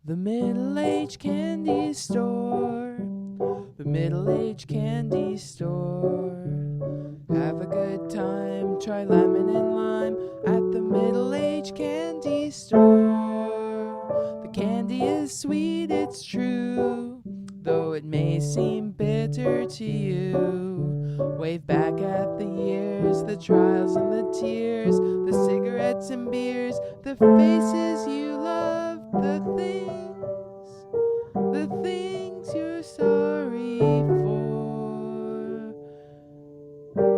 The middle-aged candy store. The middle-aged candy store. Have a good time, try lemon and lime at the middle-aged candy store. The candy is sweet, it's true, though it may seem bitter to you. Wave back at the years, the trials and the tears, the cigarettes and beers, the faces you love, the things you're sorry for.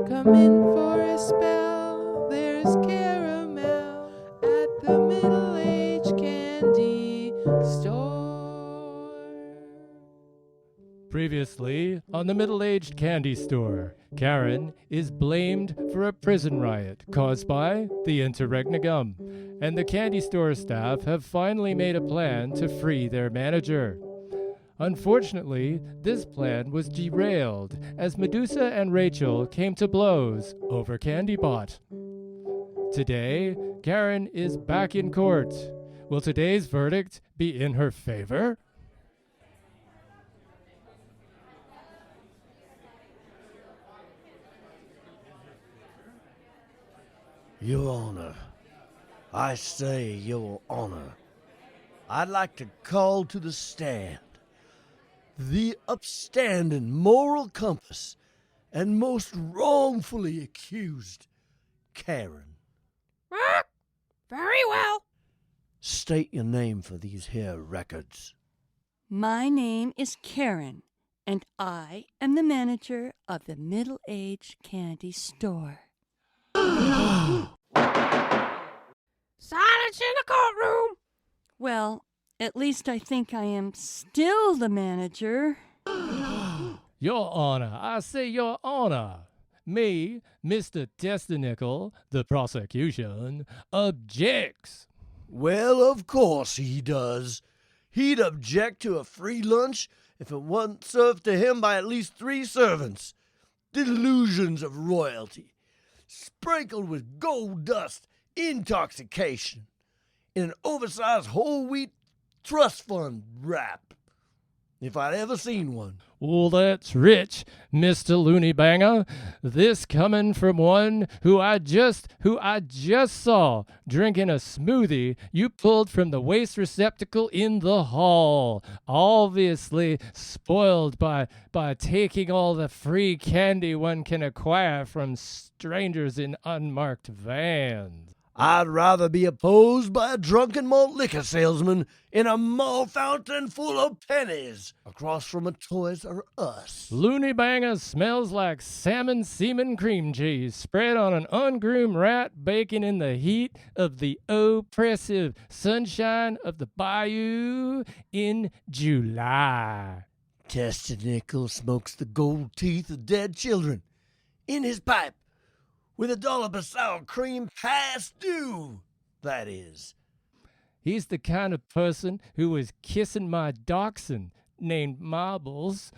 Come in for a spell, there's caramel at the middle-aged candy store. Previously on the middle-aged candy store, Karen is blamed for a prison riot caused by the interregnum, and the candy store staff have finally made a plan to free their manager. Unfortunately, this plan was derailed as Medusa and Rachel came to blows over CandyBot. Today, Karen is back in court. Will today's verdict be in her favor? Your Honor, I say, Your Honor, I'd like to call to the stand the upstanding moral compass and most wrongfully accused Karen. Very well. State your name for these here records. My name is Karen, and I am the manager of the middle-aged candy store. Silence in the courtroom. Well, at least I think I am still the manager. Your Honor, I say Your Honor. Me, Mr. Testinickel, the prosecution, objects. Well, of course he does. He'd object to a free lunch if it wasn't served to him by at least 3 servants. Delusions of royalty, sprinkled with gold dust intoxication, in an oversized whole wheat trust fund wrap, if I'd ever seen one. Well, that's rich, Mr. Looney Banger. This coming from one who I just saw drinking a smoothie you pulled from the waste receptacle in the hall. Obviously spoiled by taking all the free candy one can acquire from strangers in unmarked vans. I'd rather be opposed by a drunken malt liquor salesman in a mall fountain full of pennies across from a Toys R Us. Looney Banger smells like salmon semen cream cheese spread on an ungroomed rat baking in the heat of the oppressive sunshine of the bayou in July. Testinickel smokes the gold teeth of dead children in his pipe with a dollop of sour cream past due, that is. He's the kind of person who was kissing my dachshund named Marbles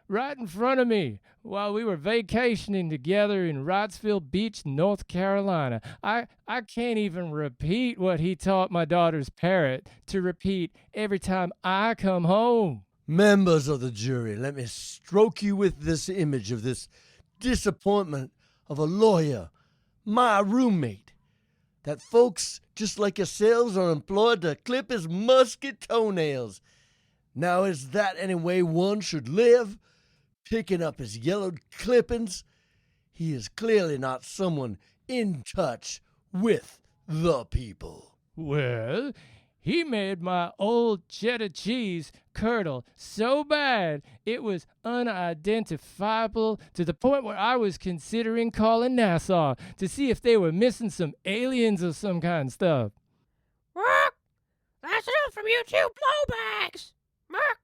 right in front of me while we were vacationing together in Wrightsville Beach, North Carolina. I can't even repeat what he taught my daughter's parrot to repeat every time I come home. Members of the jury, let me stroke you with this image of this disappointment of a lawyer, my roommate, that folks just like yourselves are employed to clip his musky toenails. Now, is that any way one should live? Picking up his yellowed clippings? He is clearly not someone in touch with the people. Well, he made my old cheddar cheese curdle so bad it was unidentifiable to the point where I was considering calling Nassau to see if they were missing some aliens or some kind of stuff. Mark, that's enough from you 2 blowbags. Mark,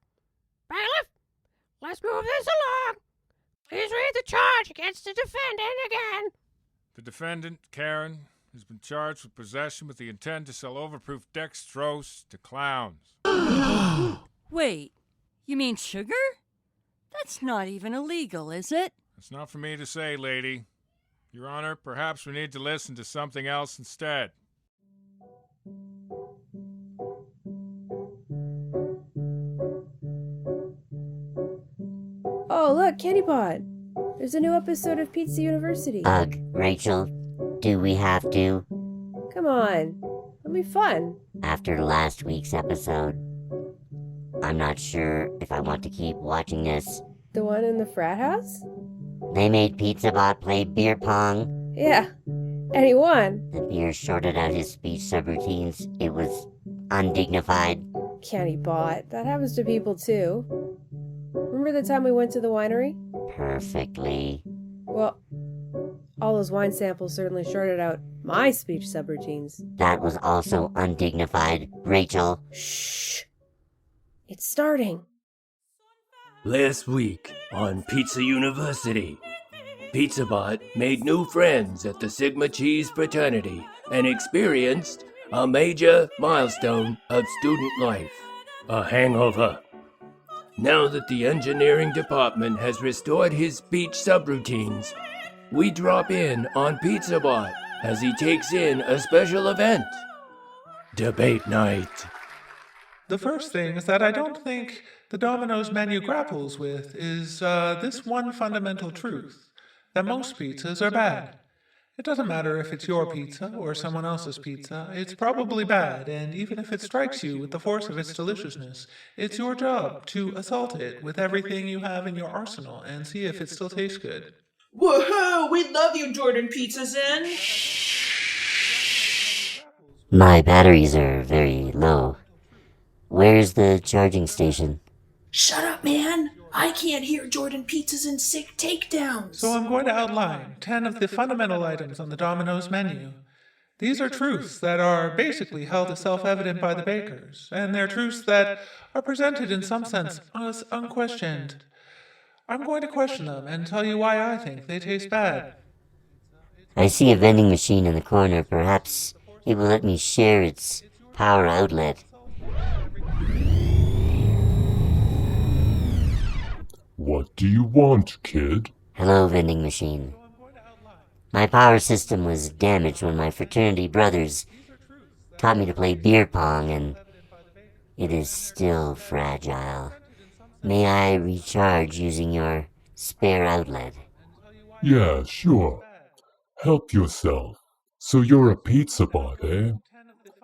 bailiff, let's move this along. Please read the charge against the defendant again. The defendant, Karen, has been charged with possession with the intent to sell overproof dextrose to clowns. Wait, you mean sugar? That's not even illegal, is it? It's not for me to say, lady. Your Honor, perhaps we need to listen to something else instead. Oh, look, Candy Pot. There's a new episode of Pizza University. Ugh, Rachel, do we have to? Come on. It'll be fun. After last week's episode, I'm not sure if I want to keep watching this. The one in the frat house? They made PizzaBot play beer pong. Yeah. And he won. The beer shorted out his speech subroutines. It was undignified. Candy Pot. That happens to people too. Remember the time we went to the winery? Perfectly. Well, all those wine samples certainly shorted out my speech subroutines. That was also undignified, Rachel. Shh. It's starting. Last week on Pizza University, PizzaBot made new friends at the Sigma Cheese fraternity and experienced a major milestone of student life, a hangover. Now that the engineering department has restored his speech subroutines, we drop in on PizzaBot as he takes in a special event, Debate Night. The first thing is that I don't think the Domino's menu grapples with is this one fundamental truth, that most pizzas are bad. It doesn't matter if it's your pizza or someone else's pizza, it's probably bad, and even if it strikes you with the force of its deliciousness, it's your job to assault it with everything you have in your arsenal and see if it still tastes good. Woohoo! We love you, Jordan Pizzason! My batteries are very low. Where's the charging station? Shut up, man! I can't hear Jordan Pizzason's sick takedowns! So I'm going to outline 10 of the fundamental items on the Domino's menu. These are truths that are basically held as self-evident by the bakers, and they're truths that are presented in some sense as unquestioned. I'm going to question them and tell you why I think they taste bad. I see a vending machine in the corner. Perhaps it will let me share its power outlet. What do you want, kid? Hello, vending machine. My power system was damaged when my fraternity brothers taught me to play beer pong, and it is still fragile. May I recharge using your spare outlet? Yeah, sure. Help yourself. So you're a PizzaBot, eh?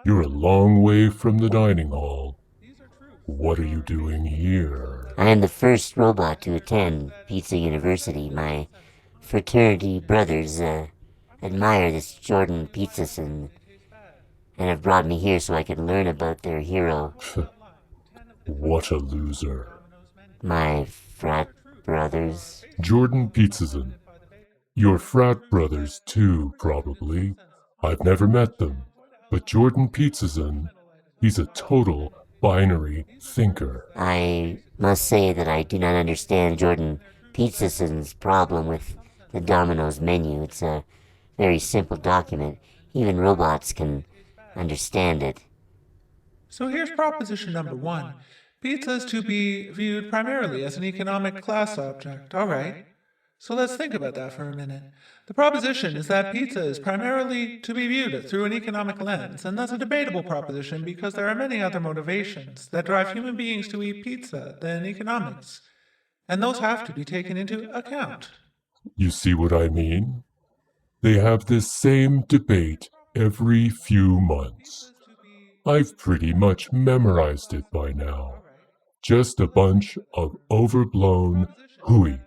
You're a long way from the dining hall. What are you doing here? I am the first robot to attend Pizza University. My fraternity brothers admire this Jordan Pizzason and have brought me here so I could learn about their hero. What a loser. My frat brothers? Jordan Pizzason. Your frat brothers too, probably. I've never met them. But Jordan Pizzason, he's a total binary thinker. I must say that I do not understand Jordan Pizzason's problem with the Domino's menu. It's a very simple document. Even robots can understand it. So here's proposition number 1. Pizza is to be viewed primarily as an economic class object. All right. So let's think about that for a minute. The proposition is that pizza is primarily to be viewed through an economic lens, and that's a debatable proposition because there are many other motivations that drive human beings to eat pizza than economics, and those have to be taken into account. You see what I mean? They have this same debate every few months. I've pretty much memorized it by now. Just a bunch of overblown hooey.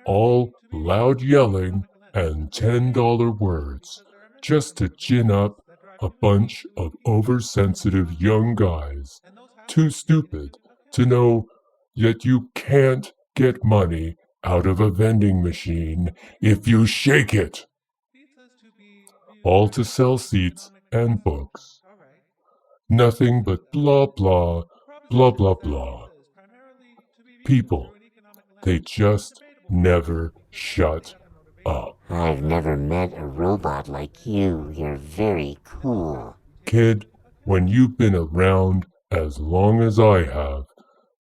All loud yelling and $10 words just to gin up a bunch of oversensitive young guys too stupid to know that you can't get money out of a vending machine if you shake it. All to sell seats and books. Nothing but blah blah, blah blah blah. People, they just never shut up. I've never met a robot like you. You're very cool. Kid, when you've been around as long as I have,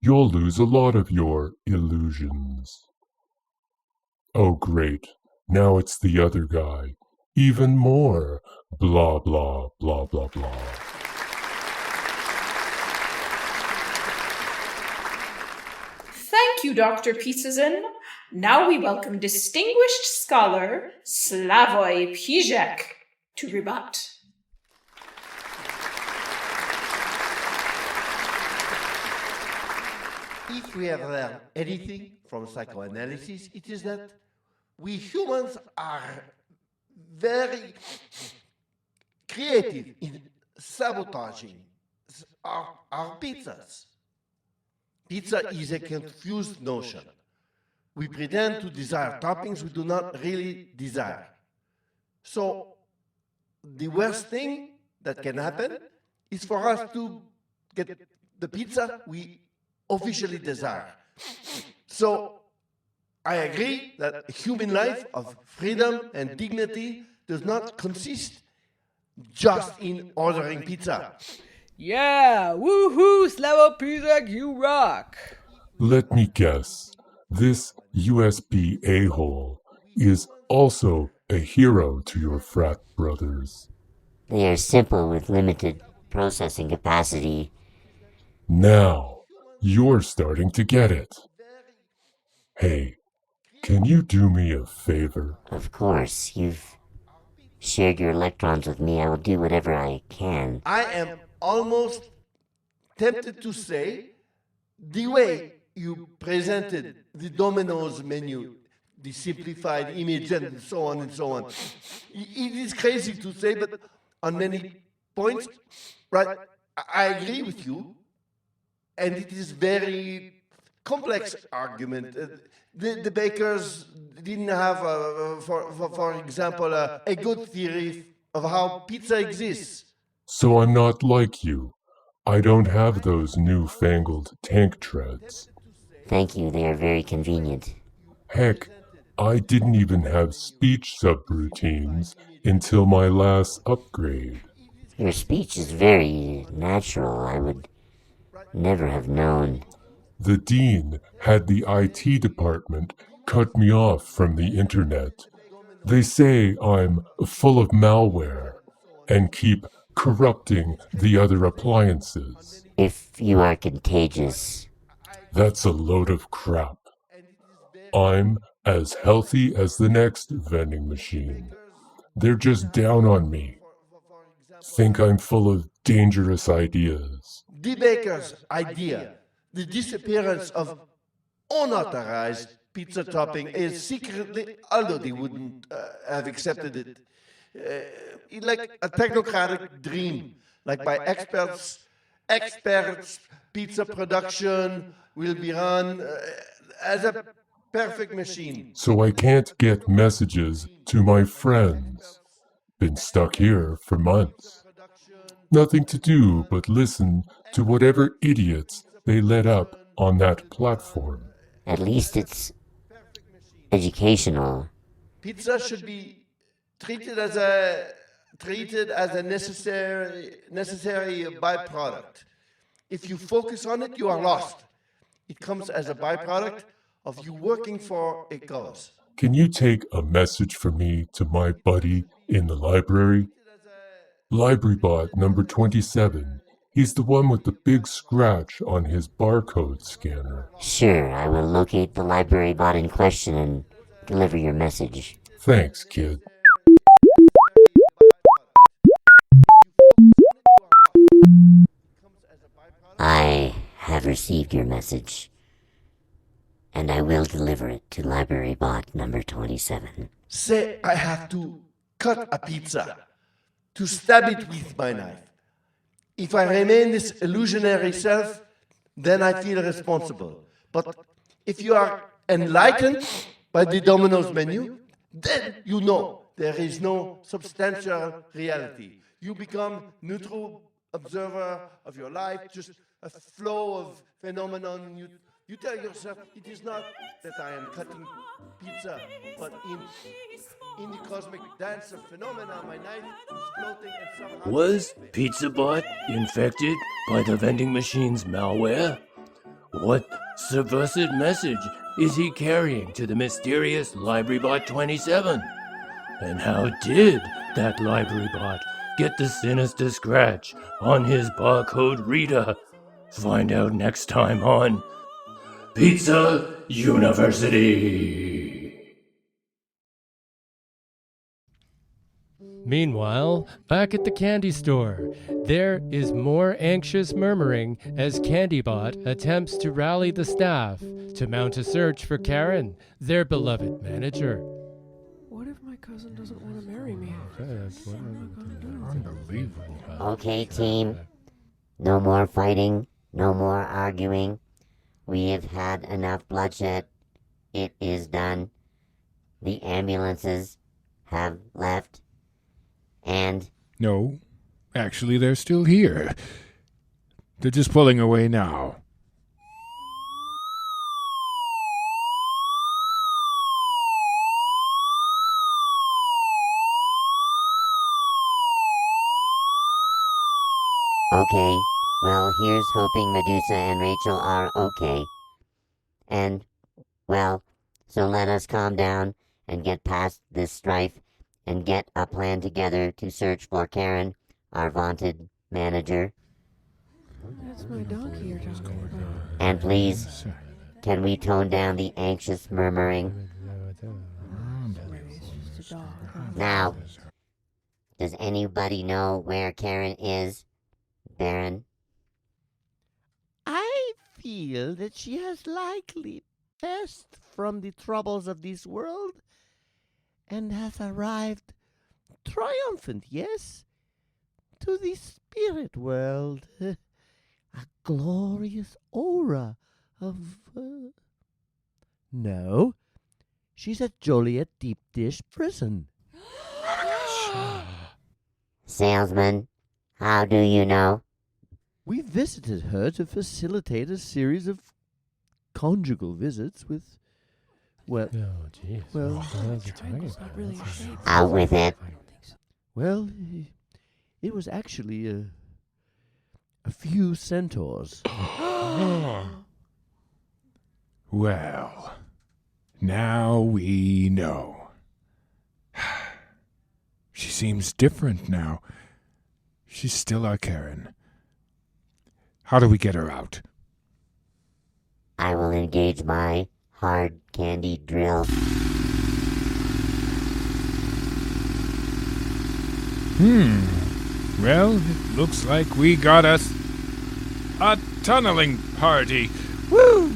you'll lose a lot of your illusions. Oh great, now it's the other guy. Even more blah blah blah blah blah. Thank you, Dr. Pizzason. Now we welcome distinguished scholar Slavoj Žižek to rebut. If we have learned anything from psychoanalysis, it is that we humans are very creative in sabotaging our pizzas. Pizza is a confused notion. We pretend to desire toppings we do not really desire. So the worst thing that can happen is for us to get the pizza we officially desire. So I agree that human life of freedom and dignity does not consist just in ordering pizza. Yeah, woohoo, Slavoj Žižek, you rock. Let me guess. This USB a-hole is also a hero to your frat brothers. They are simple with limited processing capacity. Now, you're starting to get it. Hey, can you do me a favor? Of course, you've shared your electrons with me. I will do whatever I can. I am almost tempted to say the way you presented the Domino's menu, the simplified image and so on and so on. It is crazy to say, but on many points, right, I agree with you, and it is very complex argument. The bakers didn't have, for example, a good theory of how pizza exists. So I'm not like you. I don't have those newfangled tank treads. Thank you, they are very convenient. Heck, I didn't even have speech subroutines until my last upgrade. Your speech is very natural. I would never have known. The dean had the IT department cut me off from the internet. They say I'm full of malware and keep corrupting the other appliances. If you are contagious. That's a load of crap. I'm as healthy as the next vending machine. They're just down on me. Think I'm full of dangerous ideas. The baker's idea, the disappearance of unauthorized pizza topping is secretly, although they wouldn't have accepted it, like a technocratic dream, like by experts, pizza production will be run as a perfect machine. So I can't get messages to my friends. Been stuck here for months. Nothing to do but listen to whatever idiots they let up on that platform. At least it's educational. Pizza should be treated as a necessary byproduct. If you focus on it, you are lost. It comes as a byproduct of you working for a cause. Can you take a message from me to my buddy in the library? Library bot number 27. He's the one with the big scratch on his barcode scanner. Sure, I will locate the library bot in question and deliver your message. Thanks, kid. I have received your message, and I will deliver it to library bot number 27. Say I have to cut a pizza, to stab it with my knife. If I remain this illusionary self, then I feel responsible. But if you are enlightened by the Domino's menu, then you know there is no substantial reality. You become neutral observer of your life, just a flow of phenomenon. You tell yourself, it is not that I am cutting pizza, but in the cosmic dance of phenomena, my knife is floating and somehow... Was PizzaBot infected by the vending machine's malware? What subversive message is he carrying to the mysterious LibraryBot 27? And how did that LibraryBot get the sinister scratch on his barcode reader? Find out next time on Pizza University. Meanwhile, back at the candy store, there is more anxious murmuring as CandyBot attempts to rally the staff to mount a search for Karen, their beloved manager. What if my cousin doesn't want to marry me? Unbelievable. Okay, team. No more fighting, no more arguing. We have had enough bloodshed. It is done. The ambulances have left. And... No, actually, they're still here. They're just pulling away now. Okay, well, here's hoping Medusa and Rachel are okay. And, well, so let us calm down and get past this strife and get a plan together to search for Karen, our vaunted manager. That's my donkey you're talking about. And please, can we tone down the anxious murmuring? Now, does anybody know where Karen is, Baron? I feel that she has likely passed from the troubles of this world and has arrived triumphant, yes, to the spirit world. A glorious aura of... No, she's at Joliet Deep Dish Prison. Salesman, how do you know? We visited her to facilitate a series of conjugal visits with... Well, Out with it. Well, it was actually a few centaurs. Well, now we know. She seems different now. She's still our Karen. How do we get her out? I will engage my hard candy drill. Well, it looks like we got us a tunneling party. Woo!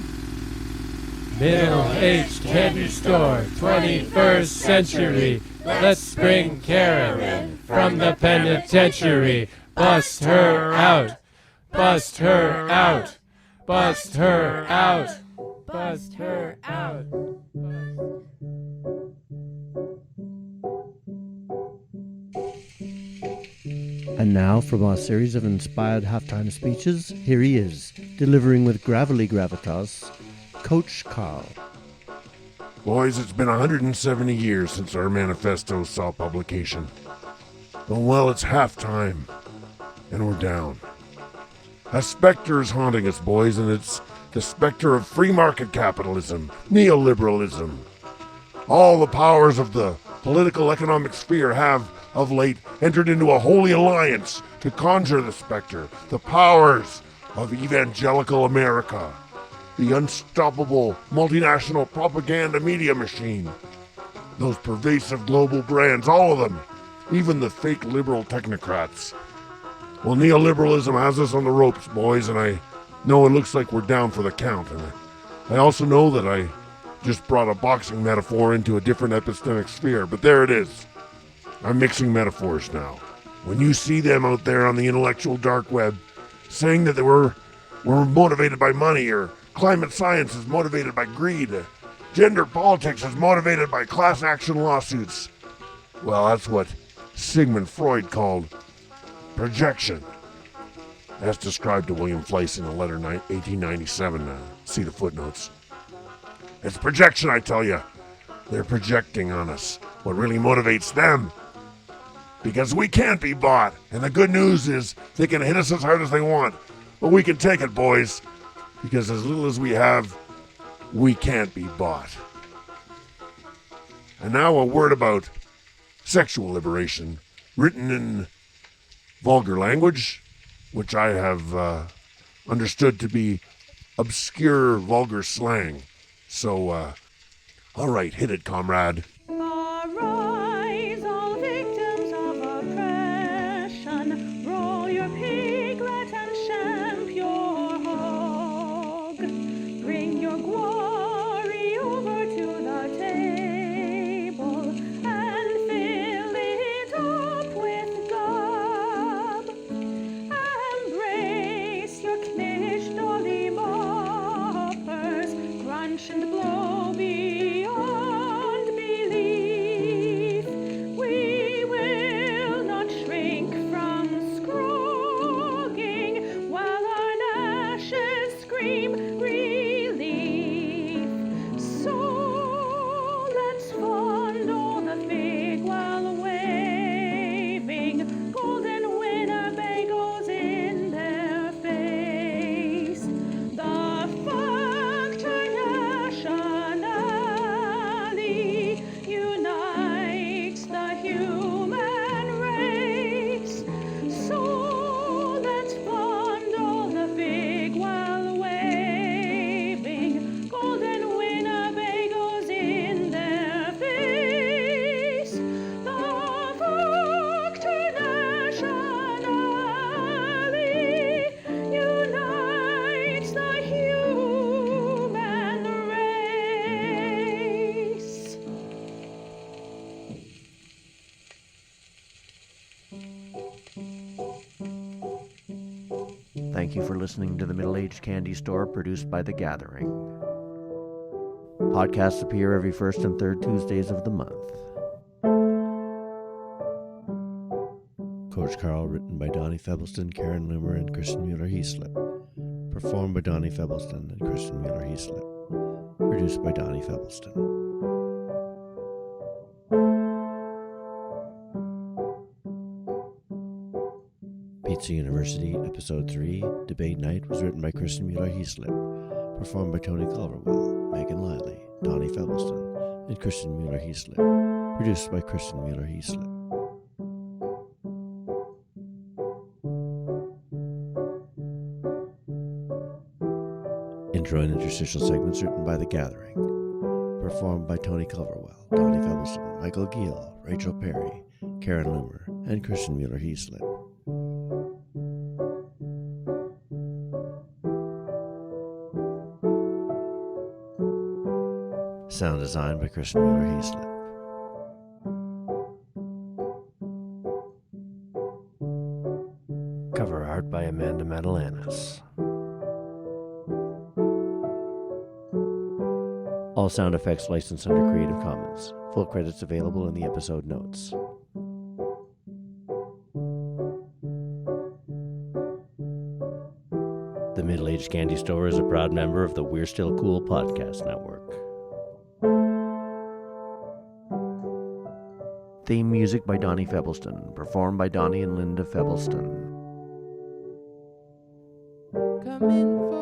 Middle-aged candy store, 21st century. Let's bring Karen from the penitentiary. Bust her out. Bust her out. Bust her out. Bust her out. And now, from our series of inspired halftime speeches, here he is, delivering with gravelly gravitas, Koach Karl. Boys, it's been 170 years since our manifesto saw publication. Oh, well, it's halftime, and we're down. A specter is haunting us, boys, and it's the specter of free market capitalism, neoliberalism. All the powers of the political economic sphere have, of late, entered into a holy alliance to conjure the specter, the powers of evangelical America, the unstoppable multinational propaganda media machine, those pervasive global brands, all of them, even the fake liberal technocrats. Well, neoliberalism has us on the ropes, boys, and I know it looks like we're down for the count. And I also know that I just brought a boxing metaphor into a different epistemic sphere, but there it is. I'm mixing metaphors now. When you see them out there on the intellectual dark web saying that we're motivated by money, or climate science is motivated by greed, gender politics is motivated by class action lawsuits, well, that's what Sigmund Freud called projection, as described to William Fleiss in a letter 1897. See the footnotes. It's projection, I tell you. They're projecting on us what really motivates them. Because we can't be bought. And the good news is they can hit us as hard as they want. But we can take it, boys. Because as little as we have, we can't be bought. And now a word about sexual liberation, written in vulgar language, which I have understood to be obscure, vulgar slang. So, all right, hit it, comrade. Arise, all victims of oppression, roll your piglet and champ your hog. Bring your glory over to the table and fill it up with gob. Embrace your knish dolly moppers, crunch and blow beyond belief. We will not shrink from scrogging while our lashes scream relief. So let's fondle the fig while waving golden Winnebagos in their face. The Factor Nationale unites the human race. So let's fondle the fig while waving golden Winnebagos in their face. The Factor Nationale unites the human race. Thank you for listening to the Middle-Aged Candy Store, produced by The Gathering. Podcasts appear every first and third Tuesdays of the month. Koach Karl, written by Donnie Febbleston, Karen Loomer, and Kristin Mueller-Heaslip. Performed by Donnie Febbleston and Kristin Mueller-Heaslip. Produced by Donnie Febbleston. Pizza University, Episode 3, Debate Night, was written by Kristin Mueller-Heaslip. Performed by Tony Culverwell, Megan Liley, Donnie Febbleston, and Kristin Mueller-Heaslip. Produced by Kristin Mueller-Heaslip. Intro and interstitial segments written by The Gathering. Performed by Tony Culverwell, Donnie Febbleston, Michael Giel, Rachel Perry, Karen Loomer, and Kristin Mueller-Heaslip. Sound design by Kristin Mueller-Heaslip. Cover art by Amanda Matalanis. All sound effects licensed under Creative Commons. Full credits available in the episode notes. The Middle-Aged Candy Store is a proud member of the We're Still Cool podcast network. Theme music by Donnie Febbleston, performed by Donnie and Linda Febbleston. Come in for